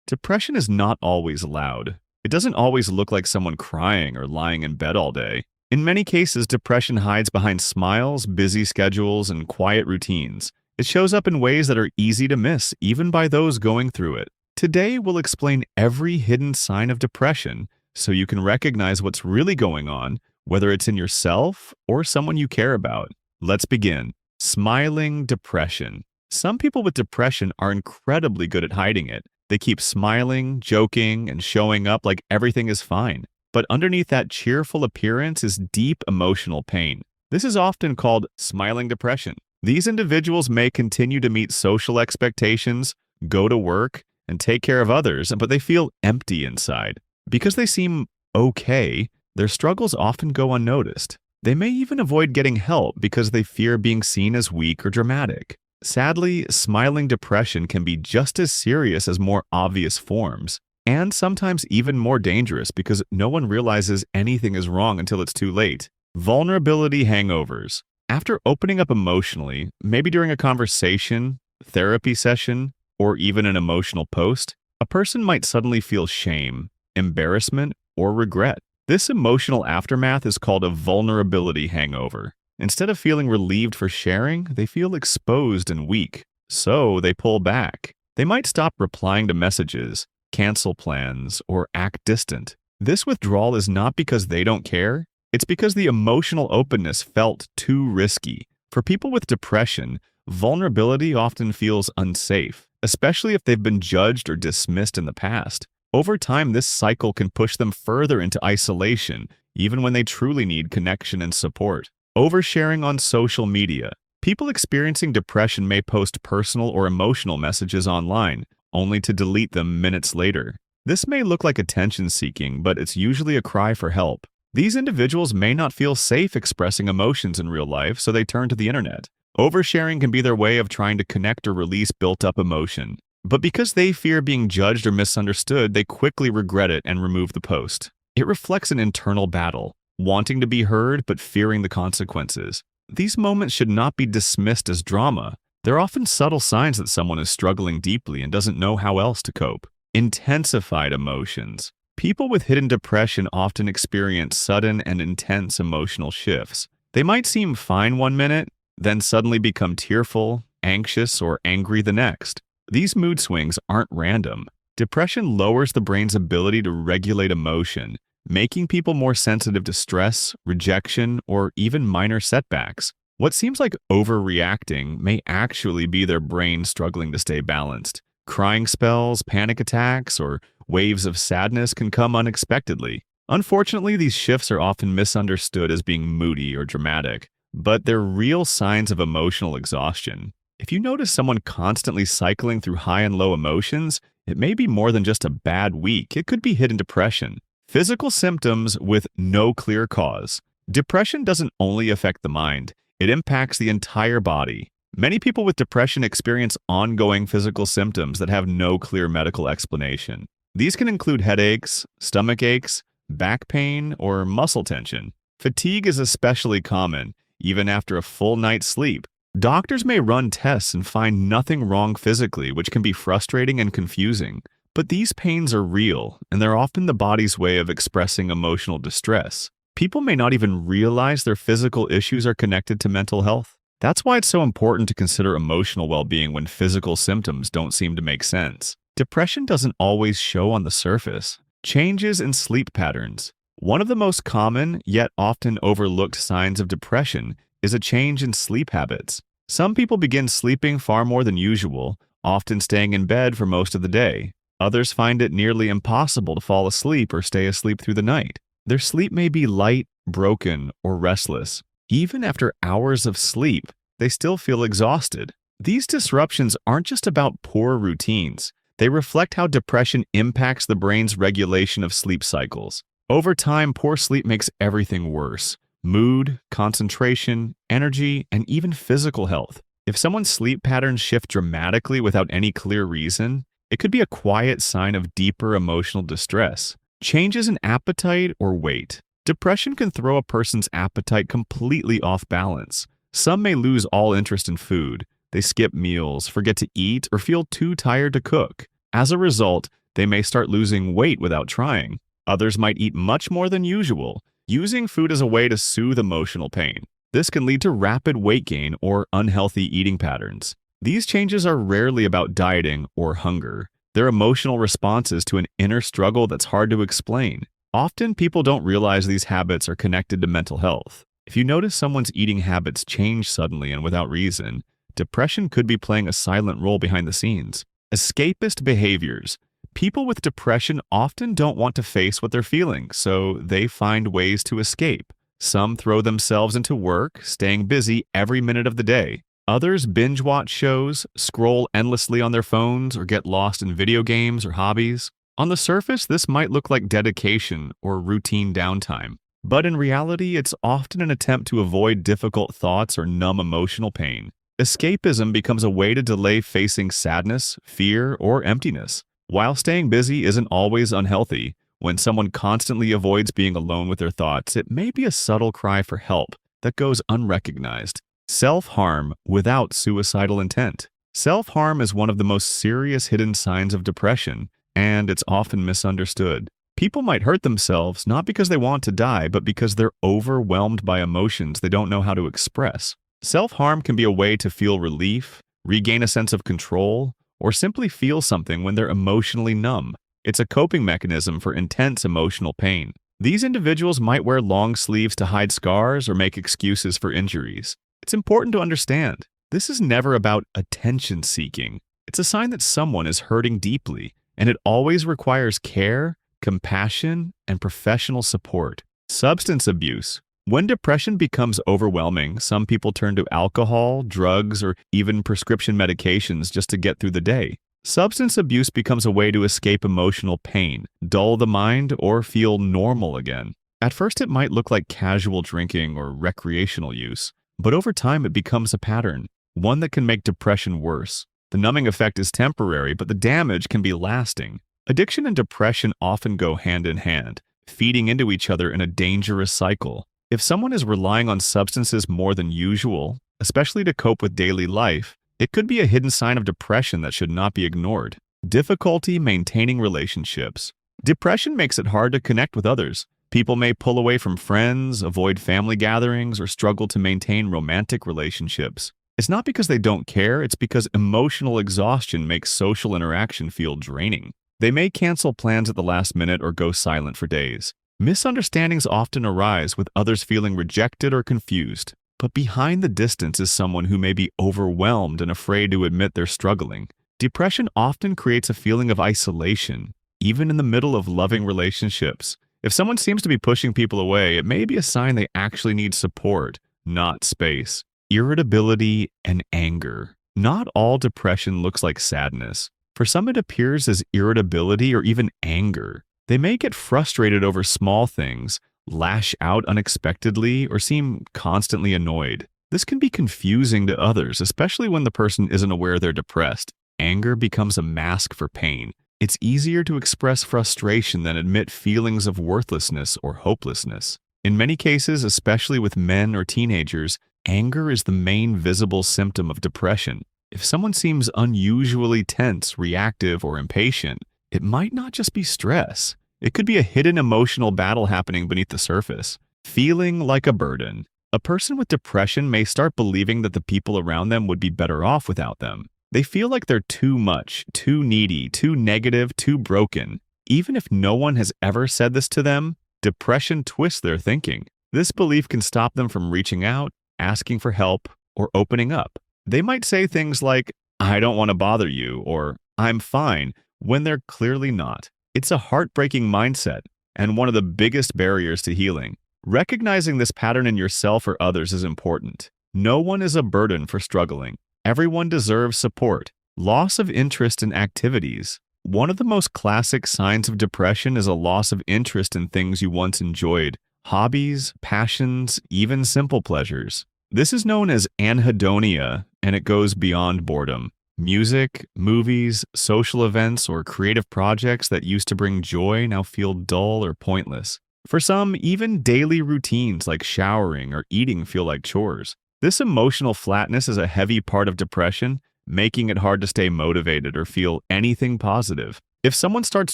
Depression is not always loud. It doesn't always look like someone crying or lying in bed all day. In many cases, depression hides behind smiles, busy schedules, and quiet routines. It shows up in ways that are easy to miss, even by those going through it. Today, we'll explain every hidden sign of depression so you can recognize what's really going on, whether it's in yourself or someone you care about. Let's begin. Smiling depression. Some people with depression are incredibly good at hiding it. They keep smiling, joking, and showing up like everything is fine. But underneath that cheerful appearance is deep emotional pain. This is often called smiling depression. These individuals may continue to meet social expectations, go to work, and take care of others, but they feel empty inside. Because they seem okay, their struggles often go unnoticed. They may even avoid getting help because they fear being seen as weak or dramatic. Sadly, smiling depression can be just as serious as more obvious forms, and sometimes even more dangerous because no one realizes anything is wrong until it's too late. Vulnerability hangovers. After opening up emotionally, maybe during a conversation, therapy session, or even an emotional post, a person might suddenly feel shame, embarrassment, or regret. This emotional aftermath is called a vulnerability hangover. Instead of feeling relieved for sharing, they feel exposed and weak, so they pull back. They might stop replying to messages, cancel plans, or act distant. This withdrawal is not because they don't care, it's because the emotional openness felt too risky. For people with depression, vulnerability often feels unsafe, especially if they've been judged or dismissed in the past. Over time, this cycle can push them further into isolation, even when they truly need connection and support. Oversharing on social media. People experiencing depression may post personal or emotional messages online, only to delete them minutes later. This may look like attention-seeking, but it's usually a cry for help. These individuals may not feel safe expressing emotions in real life, so they turn to the internet. Oversharing can be their way of trying to connect or release built-up emotion. But because they fear being judged or misunderstood, they quickly regret it and remove the post. It reflects an internal battle, wanting to be heard but fearing the consequences. These moments should not be dismissed as drama. They're often subtle signs that someone is struggling deeply and doesn't know how else to cope. Intensified emotions. People with hidden depression often experience sudden and intense emotional shifts. They might seem fine one minute, then suddenly become tearful, anxious, or angry the next. These mood swings aren't random. Depression lowers the brain's ability to regulate emotion, making people more sensitive to stress, rejection, or even minor setbacks. What seems like overreacting may actually be their brain struggling to stay balanced. Crying spells, panic attacks, or waves of sadness can come unexpectedly. Unfortunately, these shifts are often misunderstood as being moody or dramatic, but they're real signs of emotional exhaustion. If you notice someone constantly cycling through high and low emotions, it may be more than just a bad week. It could be hidden depression. Physical symptoms with no clear cause. Depression doesn't only affect the mind, it impacts the entire body. Many people with depression experience ongoing physical symptoms that have no clear medical explanation. These can include headaches, stomach aches, back pain, or muscle tension. Fatigue is especially common, even after a full night's sleep. Doctors may run tests and find nothing wrong physically, which can be frustrating and confusing. But these pains are real, and they're often the body's way of expressing emotional distress. People may not even realize their physical issues are connected to mental health. That's why it's so important to consider emotional well-being when physical symptoms don't seem to make sense. Depression doesn't always show on the surface. Changes in sleep patterns. One of the most common, yet often overlooked signs of depression is a change in sleep habits. Some people begin sleeping far more than usual, often staying in bed for most of the day. Others find it nearly impossible to fall asleep or stay asleep through the night. Their sleep may be light, broken, or restless. Even after hours of sleep, they still feel exhausted. These disruptions aren't just about poor routines. They reflect how depression impacts the brain's regulation of sleep cycles. Over time, poor sleep makes everything worse. Mood, concentration, energy, and even physical health. If someone's sleep patterns shift dramatically without any clear reason, it could be a quiet sign of deeper emotional distress. Changes in appetite or weight. Depression can throw a person's appetite completely off balance. Some may lose all interest in food. They skip meals, forget to eat, or feel too tired to cook. As a result, They may start losing weight without trying. Others might eat much more than usual, using food as a way to soothe emotional pain. This can lead to rapid weight gain or unhealthy eating patterns. These changes are rarely about dieting or hunger. They're emotional responses to an inner struggle that's hard to explain. Often, people don't realize these habits are connected to mental health. If you notice someone's eating habits change suddenly and without reason, depression could be playing a silent role behind the scenes. Escapist behaviors. People with depression often don't want to face what they're feeling, so they find ways to escape. Some throw themselves into work, staying busy every minute of the day. Others binge watch shows, scroll endlessly on their phones, or get lost in video games or hobbies. On the surface, this might look like dedication or routine downtime, but in reality, it's often an attempt to avoid difficult thoughts or numb emotional pain. Escapism becomes a way to delay facing sadness, fear, or emptiness. While staying busy isn't always unhealthy, when someone constantly avoids being alone with their thoughts, it may be a subtle cry for help that goes unrecognized. Self-harm without suicidal intent. Self-harm is one of the most serious hidden signs of depression, and it's often misunderstood. People might hurt themselves not because they want to die, but because they're overwhelmed by emotions they don't know how to express. Self-harm can be a way to feel relief, regain a sense of control, or simply feel something when they're emotionally numb. It's a coping mechanism for intense emotional pain. These individuals might wear long sleeves to hide scars or make excuses for injuries. It's important to understand, this is never about attention seeking. It's a sign that someone is hurting deeply, and it always requires care, compassion, and professional support. Substance abuse. When depression becomes overwhelming, some people turn to alcohol, drugs, or even prescription medications just to get through the day. Substance abuse becomes a way to escape emotional pain, dull the mind, or feel normal again. At first, it might look like casual drinking or recreational use, but over time it becomes a pattern, one that can make depression worse. The numbing effect is temporary, but the damage can be lasting. Addiction and depression often go hand in hand, feeding into each other in a dangerous cycle. If someone is relying on substances more than usual, especially to cope with daily life, it could be a hidden sign of depression that should not be ignored. Difficulty maintaining relationships. Depression makes it hard to connect with others. People may pull away from friends, avoid family gatherings, or struggle to maintain romantic relationships. It's not because they don't care, it's because emotional exhaustion makes social interaction feel draining. They may cancel plans at the last minute or go silent for days. Misunderstandings often arise with others feeling rejected or confused. But behind the distance is someone who may be overwhelmed and afraid to admit they're struggling. Depression often creates a feeling of isolation, even in the middle of loving relationships. If someone seems to be pushing people away, it may be a sign they actually need support, not space. Irritability and anger. Not all depression looks like sadness. For some, it appears as irritability or even anger. They may get frustrated over small things, lash out unexpectedly, or seem constantly annoyed. This can be confusing to others, especially when the person isn't aware they're depressed. Anger becomes a mask for pain. It's easier to express frustration than admit feelings of worthlessness or hopelessness. In many cases, especially with men or teenagers, anger is the main visible symptom of depression. If someone seems unusually tense, reactive, or impatient, it might not just be stress. It could be a hidden emotional battle happening beneath the surface. Feeling like a burden. A person with depression may start believing that the people around them would be better off without them. They feel like they're too much, too needy, too negative, too broken. Even if no one has ever said this to them, depression twists their thinking. This belief can stop them from reaching out, asking for help, or opening up. They might say things like, "I don't want to bother you," or "I'm fine," when they're clearly not. It's a heartbreaking mindset, and one of the biggest barriers to healing. Recognizing this pattern in yourself or others is important. No one is a burden for struggling. Everyone deserves support. Loss of interest in activities. One of the most classic signs of depression is a loss of interest in things you once enjoyed. Hobbies, passions, even simple pleasures. This is known as anhedonia, and it goes beyond boredom. Music, movies, social events, or creative projects that used to bring joy now feel dull or pointless. For some, even daily routines like showering or eating feel like chores. This emotional flatness is a heavy part of depression, making it hard to stay motivated or feel anything positive. If someone starts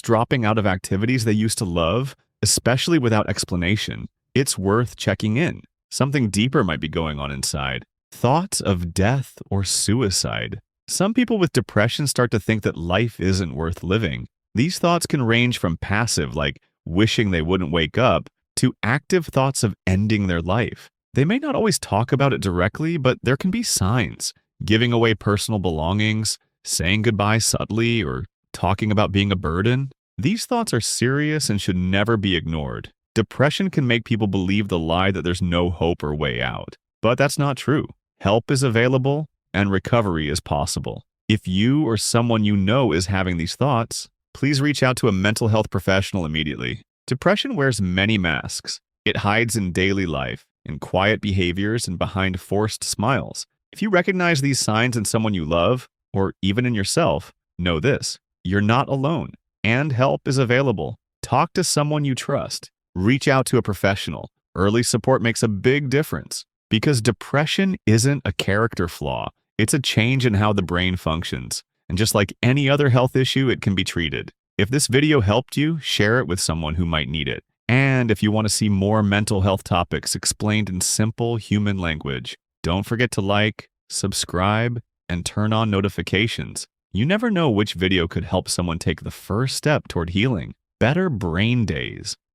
dropping out of activities they used to love, especially without explanation, it's worth checking in. Something deeper might be going on inside. Thoughts of death or suicide. Some people with depression start to think that life isn't worth living. These thoughts can range from passive, like wishing they wouldn't wake up, to active thoughts of ending their life. They may not always talk about it directly, but there can be signs. Giving away personal belongings, saying goodbye subtly, or talking about being a burden. These thoughts are serious and should never be ignored. Depression can make people believe the lie that there's no hope or way out. But that's not true. Help is available, and recovery is possible. If you or someone you know is having these thoughts, please reach out to a mental health professional immediately. Depression wears many masks. It hides in daily life, in quiet behaviors, and behind forced smiles. If you recognize these signs in someone you love, or even in yourself, know this: you're not alone, and help is available. Talk to someone you trust. Reach out to a professional. Early support makes a big difference, because depression isn't a character flaw. It's a change in how the brain functions. And just like any other health issue, it can be treated. If this video helped you, share it with someone who might need it. And if you want to see more mental health topics explained in simple human language, don't forget to like, subscribe, and turn on notifications. You never know which video could help someone take the first step toward healing. Better brain days.